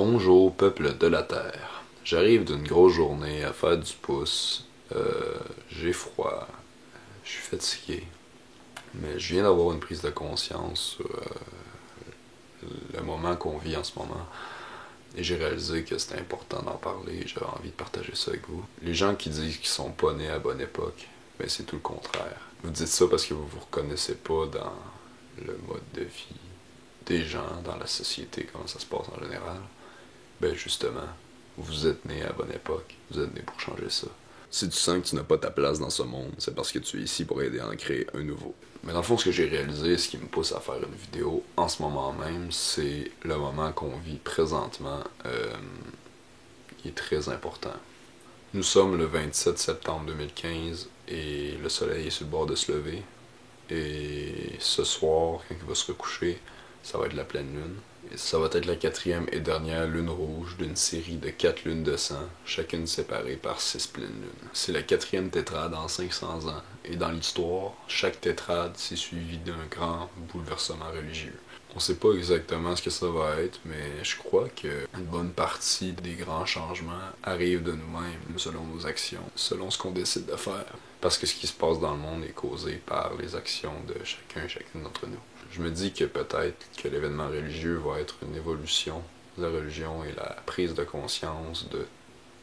Bonjour peuple de la Terre. J'arrive d'une grosse journée à faire du pouce. J'ai froid. Je suis fatigué. Mais je viens d'avoir une prise de conscience sur le moment qu'on vit en ce moment. Et j'ai réalisé que c'était important d'en parler. J'avais envie de partager ça avec vous. Les gens qui disent qu'ils sont pas nés à bonne époque, ben c'est tout le contraire. Vous dites ça parce que vous vous reconnaissez pas dans le mode de vie des gens, dans la société, comment ça se passe en général. Ben justement, vous êtes né à la bonne époque, vous êtes né pour changer ça. Si tu sens que tu n'as pas ta place dans ce monde, c'est parce que tu es ici pour aider à en créer un nouveau. Mais dans le fond, ce que j'ai réalisé, ce qui me pousse à faire une vidéo en ce moment même, c'est le moment qu'on vit présentement, qui est très important. Nous sommes le 27 septembre 2015 et le soleil est sur le bord de se lever. Et ce soir, quand il va se recoucher, ça va être la pleine lune. Et ça va être la quatrième et dernière lune rouge d'une série de 4 lunes de sang, chacune séparée par 6 pleines lunes. C'est la quatrième tétrade en 500 ans. Et dans l'histoire, chaque tétrade s'est suivie d'un grand bouleversement religieux. On sait pas exactement ce que ça va être, mais je crois qu'une bonne partie des grands changements arrivent de nous-mêmes, selon nos actions, selon ce qu'on décide de faire. Parce que ce qui se passe dans le monde est causé par les actions de chacun et chacune d'entre nous. Je me dis que peut-être que l'événement religieux va être une évolution de la religion et la prise de conscience de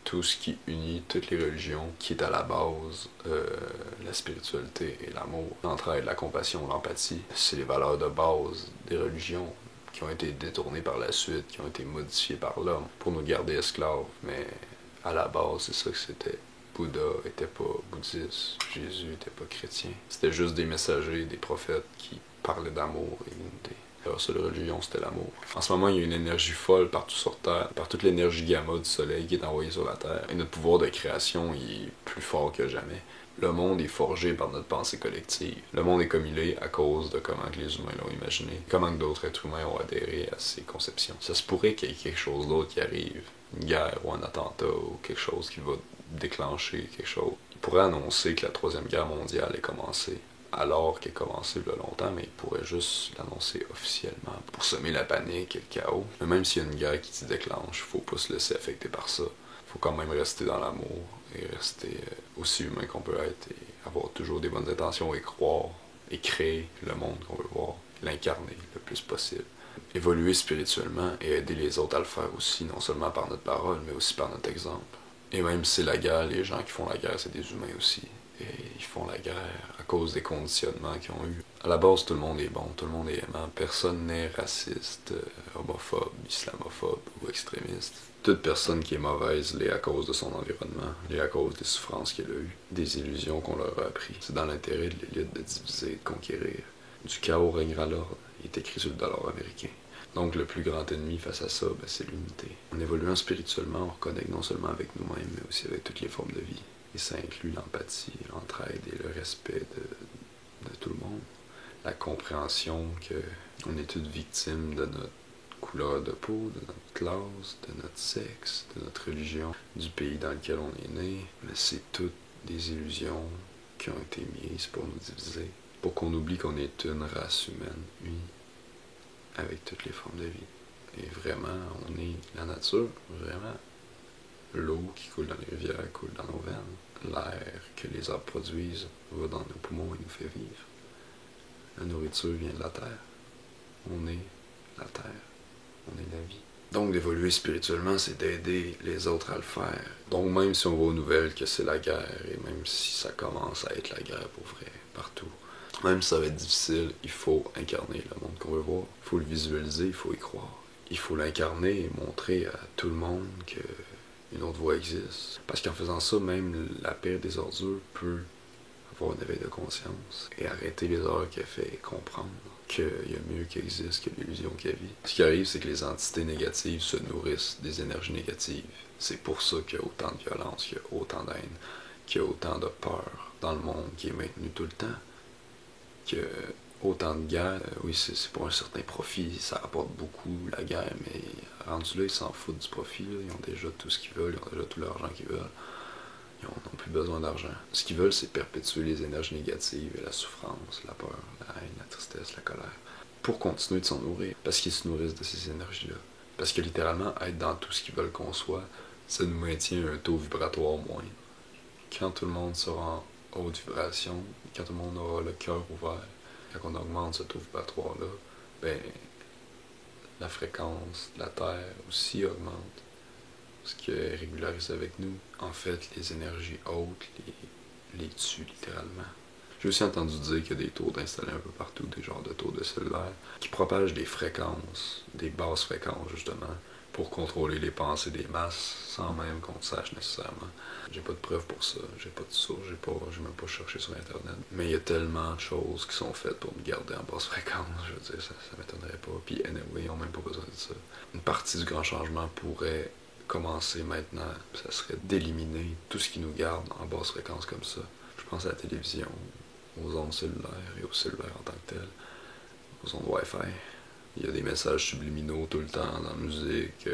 tout ce qui unit toutes les religions, qui est à la base la spiritualité et l'amour, l'entraide, la compassion, l'empathie. C'est les valeurs de base des religions qui ont été détournées par la suite, qui ont été modifiées par l'homme pour nous garder esclaves. Mais à la base, c'est ça que c'était. Bouddha était pas bouddhiste, Jésus était pas chrétien. C'était juste des messagers, des prophètes qui parlaient d'amour et d'unité. La seule religion, c'était l'amour. En ce moment, il y a une énergie folle partout sur Terre, par toute l'énergie gamma du soleil qui est envoyée sur la Terre. Et notre pouvoir de création il est plus fort que jamais. Le monde est forgé par notre pensée collective. Le monde est comme il est à cause de comment que les humains l'ont imaginé, comment que d'autres êtres humains ont adhéré à ces conceptions. Ça se pourrait qu'il y ait quelque chose d'autre qui arrive, une guerre ou un attentat ou quelque chose qui va déclencher quelque chose. Il pourrait annoncer que la Troisième Guerre mondiale est commencée, alors qu'elle a commencé il y a longtemps, mais il pourrait juste l'annoncer officiellement pour semer la panique et le chaos. Mais même s'il y a une guerre qui se déclenche, faut pas se laisser affecter par ça. Faut quand même rester dans l'amour et rester aussi humain qu'on peut être et avoir toujours des bonnes intentions et croire et créer le monde qu'on veut voir, l'incarner le plus possible. Évoluer spirituellement et aider les autres à le faire aussi, non seulement par notre parole, mais aussi par notre exemple. Et même si c'est la guerre, les gens qui font la guerre, c'est des humains aussi. Et ils font la guerre à cause des conditionnements qu'ils ont eus. À la base, tout le monde est bon, tout le monde est aimant. Personne n'est raciste, homophobe, islamophobe ou extrémiste. Toute personne qui est mauvaise l'est à cause de son environnement, l'est à cause des souffrances qu'elle a eues, des illusions qu'on leur a appris. C'est dans l'intérêt de l'élite de diviser, de conquérir. Du chaos régnera l'ordre, il est écrit sur le dollar américain. Donc le plus grand ennemi face à ça, c'est l'unité. En évoluant spirituellement, on reconnecte non seulement avec nous-mêmes, mais aussi avec toutes les formes de vie. Et ça inclut l'empathie, l'entraide et le respect de tout le monde. La compréhension qu'on est toutes victimes de notre couleur de peau, de notre classe, de notre sexe, de notre religion, du pays dans lequel on est né. Mais c'est toutes des illusions qui ont été mises pour nous diviser, pour qu'on oublie qu'on est une race humaine unie, avec toutes les formes de vie. Et vraiment, on est la nature, vraiment. L'eau qui coule dans les rivières coule dans nos veines. L'air que les arbres produisent va dans nos poumons et nous fait vivre. La nourriture vient de la terre. On est la terre. On est la vie. Donc d'évoluer spirituellement, c'est d'aider les autres à le faire. Donc même si on voit aux nouvelles que c'est la guerre, et même si ça commence à être la guerre pour vrai, partout, même si ça va être difficile, il faut incarner le monde qu'on veut voir. Il faut le visualiser, il faut y croire. Il faut l'incarner et montrer à tout le monde qu'une autre voie existe. Parce qu'en faisant ça, même la pire des ordures peut avoir un éveil de conscience et arrêter les erreurs qu'elle fait et comprendre qu'il y a mieux qui existe que l'illusion qu'elle vit. Ce qui arrive, c'est que les entités négatives se nourrissent des énergies négatives. C'est pour ça qu'il y a autant de violence, qu'il y a autant d'haine, qu'il y a autant de peur dans le monde qui est maintenu tout le temps. Que autant de guerres, oui, c'est pour un certain profit, ça rapporte beaucoup la guerre, mais rendu là, ils s'en foutent du profit, là. Ils ont déjà tout ce qu'ils veulent, ils ont déjà tout l'argent qu'ils veulent. Ils n'ont plus besoin d'argent. Ce qu'ils veulent, c'est perpétuer les énergies négatives et la souffrance, la peur, la haine, la tristesse, la colère, pour continuer de s'en nourrir, parce qu'ils se nourrissent de ces énergies-là. Parce que littéralement, être dans tout ce qu'ils veulent qu'on soit, ça nous maintient un taux vibratoire moindre. Quand tout le monde sera en haute vibration, quand tout le monde aura le cœur ouvert, quand on augmente ce taux vibratoire-là, ben, la fréquence de la Terre aussi augmente. Ce qui est régularisé avec nous. En fait, les énergies hautes les tuent littéralement. J'ai aussi entendu dire qu'il y a des tours installés un peu partout, des genres de tours de cellulaire, qui propagent des fréquences, des basses fréquences justement, pour contrôler les pensées des masses, sans même qu'on le sache nécessairement. J'ai pas de preuves pour ça, j'ai pas de source, j'ai même pas cherché sur internet. Mais il y a tellement de choses qui sont faites pour me garder en basse fréquence, je veux dire, ça m'étonnerait pas. Puis anyway, ils ont même pas besoin de ça. Une partie du grand changement pourrait commencer maintenant, ça serait d'éliminer tout ce qui nous garde en basse fréquence comme ça. Je pense à la télévision, aux ondes cellulaires et aux cellulaires en tant que telles, aux ondes Wi-Fi. Il y a des messages subliminaux tout le temps dans la musique,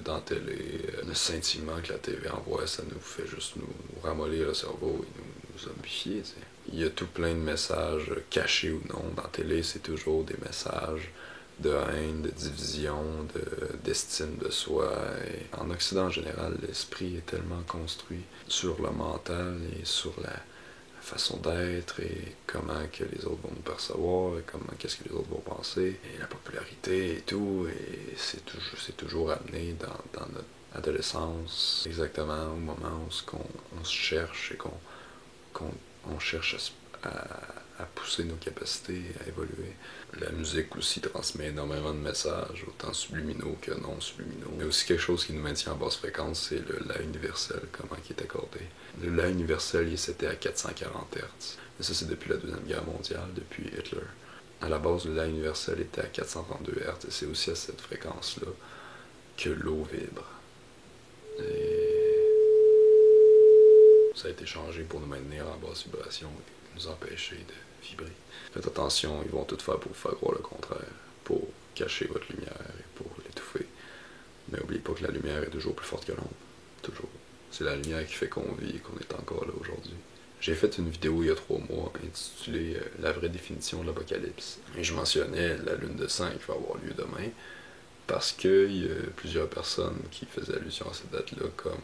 dans la télé. Le scintillement que la TV envoie, ça nous fait juste nous ramollir le cerveau et nous zombifier. T'sais. Il y a tout plein de messages, cachés ou non. Dans la télé, c'est toujours des messages de haine, de division, d'estime de soi. Et en Occident en général, l'esprit est tellement construit sur le mental et sur la façon d'être et comment que les autres vont nous percevoir et comment qu'est-ce que les autres vont penser et la popularité et tout, et c'est toujours amené dans notre adolescence, exactement au moment où on se cherche et qu'on cherche à pousser nos capacités, à évoluer. La musique aussi transmet énormément de messages, autant subliminaux que non subliminaux. Mais aussi quelque chose qui nous maintient en basse fréquence, c'est le La universel, comment il est accordé. Le La universel, il s'était à 440 Hz. Mais ça, c'est depuis la Deuxième Guerre mondiale, depuis Hitler. À la base, le La universel était à 432 Hz, et c'est aussi à cette fréquence-là que l'eau vibre. Et ça a été changé pour nous maintenir en basse vibration et nous empêcher de vibrer. Faites attention, ils vont tout faire pour vous faire croire le contraire, pour cacher votre lumière et pour l'étouffer. Mais n'oubliez pas que la lumière est toujours plus forte que l'ombre. Toujours. C'est la lumière qui fait qu'on vit et qu'on est encore là aujourd'hui. J'ai fait une vidéo il y a 3 mois intitulée La vraie définition de l'apocalypse. Et je mentionnais la lune de sang qui va avoir lieu demain, parce qu'il y a plusieurs personnes qui faisaient allusion à cette date-là comme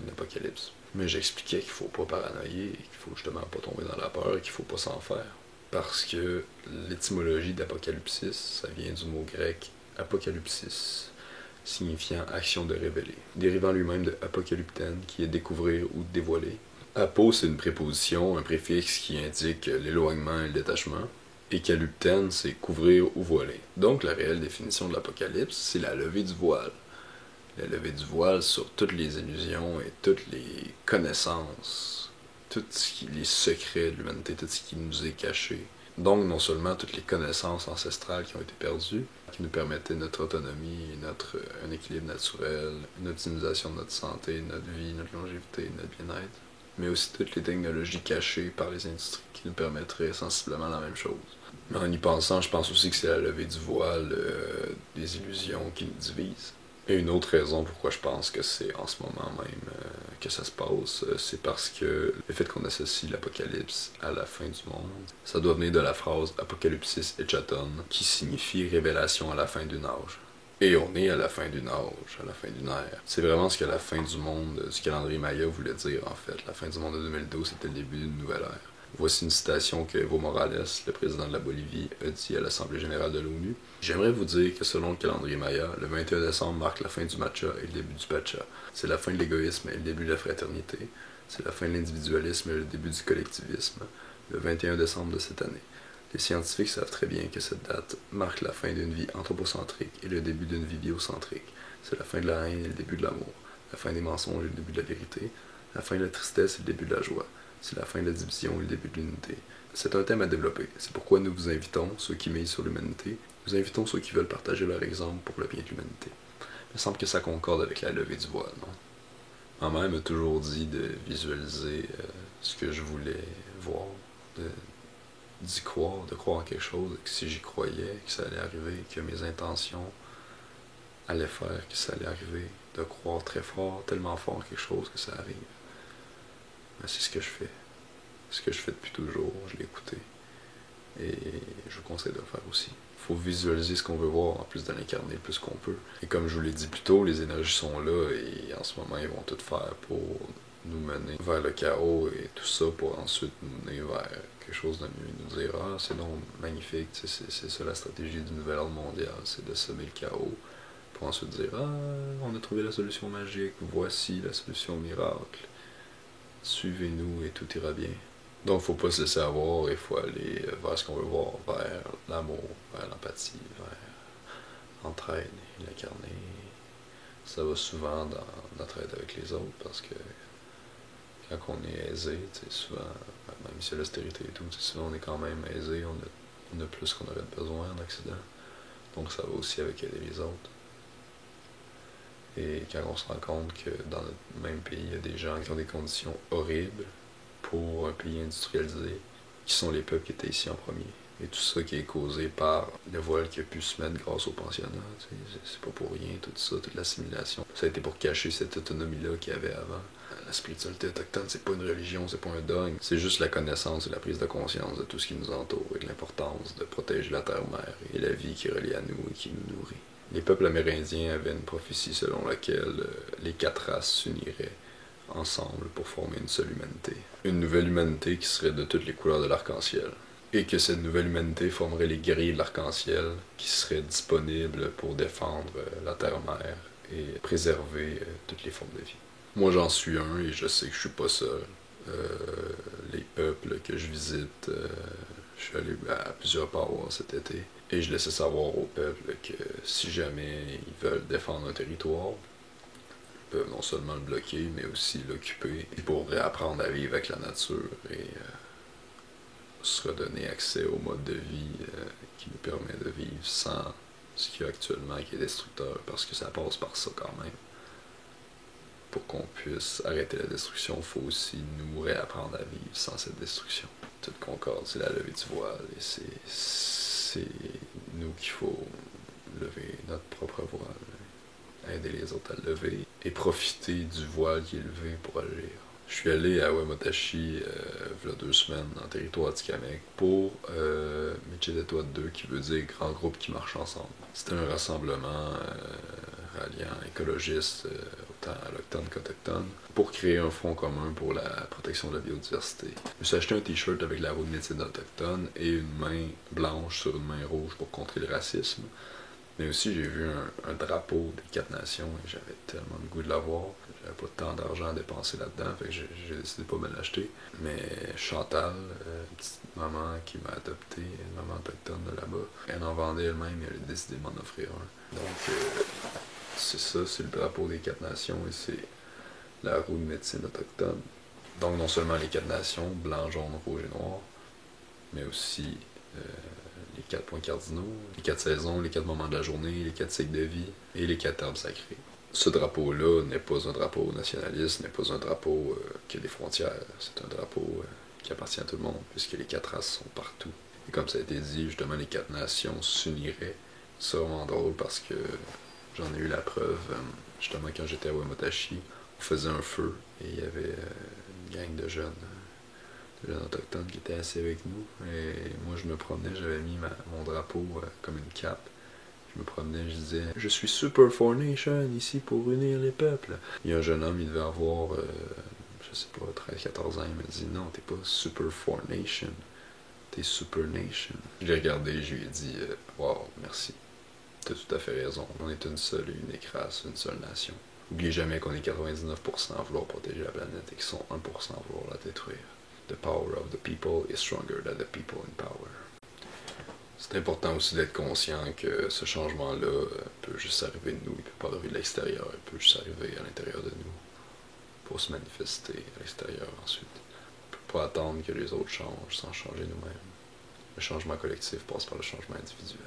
une apocalypse. Mais j'expliquais qu'il faut pas paranoïer, qu'il faut justement pas tomber dans la peur et qu'il faut pas s'en faire. Parce que l'étymologie d'apocalypsis, ça vient du mot grec apocalypsis, signifiant action de révéler, dérivant lui-même de apocalyptène, qui est découvrir ou dévoiler. Apo, c'est une préposition, un préfixe qui indique l'éloignement et le détachement. Et calyptène, c'est couvrir ou voiler. Donc la réelle définition de l'apocalypse, c'est la levée du voile. La levée du voile sur toutes les illusions et toutes les connaissances, les secrets de l'humanité, tout ce qui nous est caché. Donc non seulement toutes les connaissances ancestrales qui ont été perdues, qui nous permettaient notre autonomie, un équilibre naturel, une optimisation de notre santé, de notre vie, notre longévité, de notre bien-être, mais aussi toutes les technologies cachées par les industries qui nous permettraient sensiblement la même chose. Mais en y pensant, je pense aussi que c'est la levée du voile des illusions qui nous divisent. Et une autre raison pourquoi je pense que c'est en ce moment même que ça se passe, c'est parce que le fait qu'on associe l'apocalypse à la fin du monde, ça doit venir de la phrase apocalypsis echaton, qui signifie révélation à la fin d'une âge. Et on est à la fin d'une âge, à la fin d'une ère. C'est vraiment ce que la fin du monde du calendrier Maya voulait dire en fait. La fin du monde de 2012, c'était le début d'une nouvelle ère. Voici une citation que Evo Morales, le président de la Bolivie, a dit à l'Assemblée générale de l'ONU. J'aimerais vous dire que selon le calendrier Maya, le 21 décembre marque la fin du matcha et le début du pacha. C'est la fin de l'égoïsme et le début de la fraternité. C'est la fin de l'individualisme et le début du collectivisme, le 21 décembre de cette année. Les scientifiques savent très bien que cette date marque la fin d'une vie anthropocentrique et le début d'une vie biocentrique. C'est la fin de la haine et le début de l'amour, la fin des mensonges et le début de la vérité, la fin de la tristesse et le début de la joie. C'est la fin de la division et le début de l'unité. C'est un thème à développer. C'est pourquoi nous vous invitons, ceux qui misent sur l'humanité, nous invitons ceux qui veulent partager leur exemple pour le bien de l'humanité. Il me semble que ça concorde avec la levée du voile, non? Ma mère m'a toujours dit de visualiser ce que je voulais voir, d'y croire, de croire en quelque chose, que si j'y croyais, que ça allait arriver, que mes intentions allaient faire que ça allait arriver, de croire très fort, tellement fort en quelque chose que ça arrive. Mais c'est ce que je fais. Ce que je fais depuis toujours, je l'ai écouté. Et je vous conseille de le faire aussi. Il faut visualiser ce qu'on veut voir en plus de l'incarner le plus qu'on peut. Et comme je vous l'ai dit plus tôt, les énergies sont là et en ce moment ils vont tout faire pour nous mener vers le chaos et tout ça pour ensuite nous mener vers quelque chose de mieux, nous dire ah c'est donc magnifique, c'est ça la stratégie du nouvel ordre mondial, c'est de semer le chaos pour ensuite dire ah on a trouvé la solution magique, voici la solution miracle, suivez-nous et tout ira bien. Donc faut pas se laisser avoir, il faut aller vers ce qu'on veut voir, vers l'amour, vers l'empathie, vers l'entraide et l'incarner. Ça va souvent dans notre aide avec les autres parce que quand on est aisé, souvent, même si c'est l'austérité et tout, souvent on est quand même aisé, on a plus qu'on aurait besoin en Occident. Donc ça va aussi avec aider les autres. Et quand on se rend compte que dans notre même pays, il y a des gens qui ont des conditions horribles pour un pays industrialisé, qui sont les peuples qui étaient ici en premier. Et tout ça qui est causé par le voile qui a pu se mettre grâce au pensionnat. C'est pas pour rien, tout ça, toute l'assimilation. Ça a été pour cacher cette autonomie-là qu'il y avait avant. La spiritualité autochtone, c'est pas une religion, c'est pas un dogme. C'est juste la connaissance et la prise de conscience de tout ce qui nous entoure et de l'importance de protéger la terre-mère et la vie qui est reliée à nous et qui nous nourrit. Les peuples amérindiens avaient une prophétie selon laquelle les 4 races s'uniraient ensemble pour former une seule humanité. Une nouvelle humanité qui serait de toutes les couleurs de l'arc-en-ciel. Et que cette nouvelle humanité formerait les guerriers de l'arc-en-ciel qui seraient disponibles pour défendre la terre-mère et préserver toutes les formes de vie. Moi j'en suis un et je sais que je suis pas seul. Les peuples que je visite, je suis allé à plusieurs parois cet été et je laissais savoir aux peuples que si jamais ils veulent défendre un territoire, ils peuvent non seulement le bloquer mais aussi l'occuper pour réapprendre à vivre avec la nature et se redonner accès au mode de vie qui nous permet de vivre sans ce qu'il y a actuellement qui est destructeur, parce que ça passe par ça quand même. Pour qu'on puisse arrêter la destruction, il faut aussi nous réapprendre à vivre sans cette destruction. Tout concorde, c'est la levée du voile, et c'est nous qu'il faut lever notre propre voile, aider les autres à le lever, et profiter du voile qui est levé pour agir. Je suis allé à Wemotaci il y a 2 semaines en territoire Atikamekw pour Michidetoa 2 qui veut dire grand groupe qui marche ensemble. C'était un rassemblement ralliant écologistes autant allochtones qu'autochtones pour créer un front commun pour la protection de la biodiversité. Je me suis acheté un t-shirt avec la roue de médecine autochtone et une main blanche sur une main rouge pour contrer le racisme. Mais aussi, j'ai vu un drapeau des 4 nations et j'avais tellement le goût de l'avoir. J'avais pas tant d'argent à dépenser là-dedans, fait que j'ai décidé de pas me l'acheter. Mais Chantal, une petite maman qui m'a adopté, une maman autochtone de là-bas, elle en vendait elle-même et elle a décidé de m'en offrir un. Donc, c'est ça, c'est le drapeau des 4 nations et c'est la roue de médecine autochtone. Donc, non seulement les 4 nations, blanc, jaune, rouge et noir, mais aussi les 4 points cardinaux, les 4 saisons, les 4 moments de la journée, les 4 cycles de vie et les 4 arbres sacrés. Ce drapeau-là n'est pas un drapeau nationaliste, n'est pas un drapeau qui a des frontières. C'est un drapeau qui appartient à tout le monde, puisque les 4 races sont partout. Et comme ça a été dit, justement, les 4 nations s'uniraient. C'est vraiment drôle parce que j'en ai eu la preuve. Justement, quand j'étais à Wemotaci, on faisait un feu et il y avait une gang de jeunes autochtones qui étaient assis avec nous. Et moi, je me promenais, j'avais mis mon drapeau comme une cape. Je me promenais, je disais « Je suis Super Four Nation, ici pour unir les peuples. » Il y a un jeune homme, il devait avoir, je sais pas, 13-14 ans, il m'a dit « Non, t'es pas Super Four Nation, t'es Super Nation. » Je l'ai regardé, je lui ai dit « Wow, merci. T'as tout à fait raison. On est une seule et unique race, une seule nation. N'oubliez jamais qu'on est 99% à vouloir protéger la planète et qu'ils sont 1% à vouloir la détruire. The power of the people is stronger than the people in power. » C'est important aussi d'être conscient que ce changement-là peut juste arriver de nous, il peut pas arriver de l'extérieur, il peut juste arriver à l'intérieur de nous pour se manifester à l'extérieur ensuite. On peut pas attendre que les autres changent sans changer nous-mêmes. Le changement collectif passe par le changement individuel.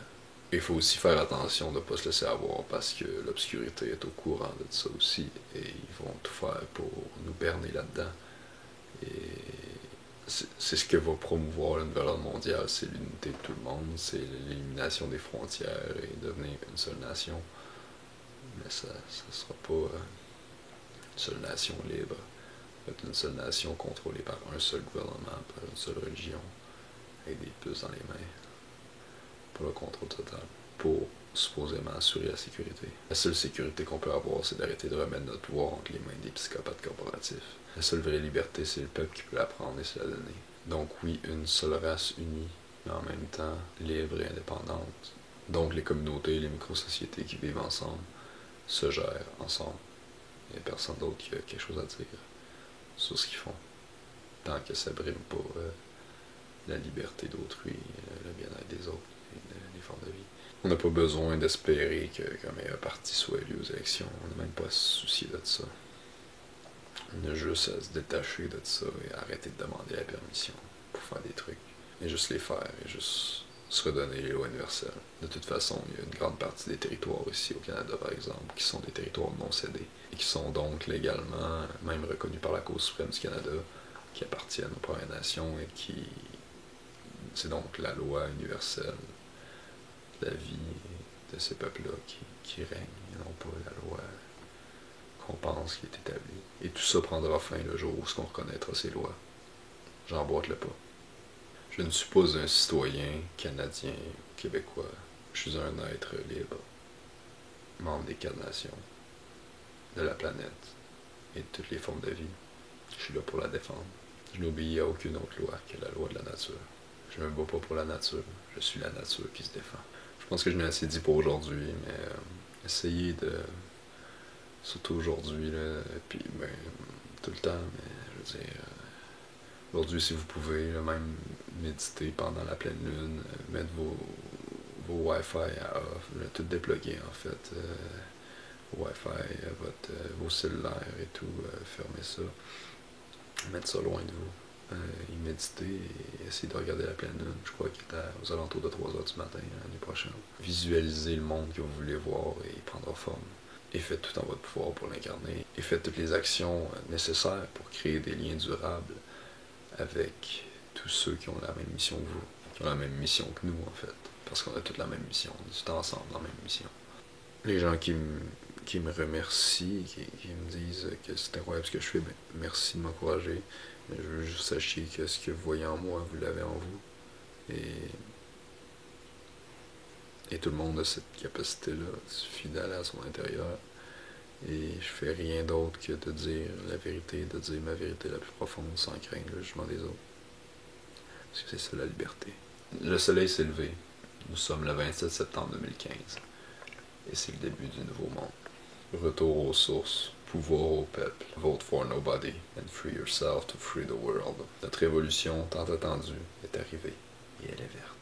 Et il faut aussi faire attention de ne pas se laisser avoir parce que l'obscurité est au courant de ça aussi et ils vont tout faire pour nous berner là-dedans. Et c'est ce que va promouvoir le nouvel ordre mondial, c'est l'unité de tout le monde, c'est l'élimination des frontières et devenir une seule nation. Mais ça ne sera pas une seule nation libre, ça va être une seule nation contrôlée par un seul gouvernement, par une seule religion, avec des puces dans les mains, pour le contrôle total, pour supposément assurer la sécurité. La seule sécurité qu'on peut avoir, c'est d'arrêter de remettre notre pouvoir entre les mains des psychopathes corporatifs. La seule vraie liberté, c'est le peuple qui peut la prendre et se la donner. Donc oui, une seule race unie, mais en même temps libre et indépendante. Donc les communautés, les micro-sociétés qui vivent ensemble, se gèrent ensemble. Il n'y a personne d'autre qui a quelque chose à dire sur ce qu'ils font. Tant que ça brime pas la liberté d'autrui, le bien-être des autres, et les formes de vie. On n'a pas besoin d'espérer qu'un meilleur parti soit élu aux élections. On n'a même pas à se soucier de ça. On a juste à se détacher de ça et arrêter de demander la permission pour faire des trucs. Et juste les faire, et juste se redonner les lois universelles. De toute façon, il y a une grande partie des territoires ici au Canada, par exemple, qui sont des territoires non cédés, et qui sont donc légalement, même reconnus par la Cour suprême du Canada, qui appartiennent aux Premières Nations, et qui... c'est donc la loi universelle de la vie de ces peuples-là qui règne, et non pas la loi qu'on pense qui est établie. Et tout ça prendra fin le jour où on reconnaîtra ces lois. J'emboîte le pas. Je ne suis pas un citoyen canadien ou québécois. Je suis un être libre, membre des 4 nations, de la planète et de toutes les formes de vie. Je suis là pour la défendre. Je n'obéis à aucune autre loi que la loi de la nature. Je ne me bats pas pour la nature, je suis la nature qui se défend. Je pense que je n'ai assez dit pour aujourd'hui, mais essayez de... Surtout aujourd'hui, là, puis ben, tout le temps, mais je veux dire... Aujourd'hui, si vous pouvez, là, même méditer pendant la pleine lune, mettre vos Wi-Fi à off, tout déploguer en fait, vos Wi-Fi, vos cellulaires et tout, fermez ça, mettre ça loin de vous, y méditer et essayer de regarder la pleine lune. Je crois qu'il est aux alentours de 3 heures du matin l'année prochaine. Visualisez le monde que vous voulez voir et il prendra forme. Et faites tout en votre pouvoir pour l'incarner. Et faites toutes les actions nécessaires pour créer des liens durables avec tous ceux qui ont la même mission que vous, qui ont la même mission que nous en fait, parce qu'on a toute la même mission, on est tous ensemble dans la même mission. Les gens qui me remercient, qui me disent que c'est incroyable ce que je fais, ben, merci de m'encourager, mais je veux juste sachiez que ce que vous voyez en moi, vous l'avez en vous, et tout le monde a cette capacité-là, il suffit d'aller à son intérieur. Et je fais rien d'autre que de dire la vérité, de dire ma vérité la plus profonde sans craindre le jugement des autres. Parce que c'est ça la liberté. Le soleil s'est levé. Nous sommes le 27 septembre 2015. Et c'est le début du nouveau monde. Retour aux sources, pouvoir au peuple. Vote for nobody and free yourself to free the world. Notre révolution tant attendue est arrivée. Et elle est verte.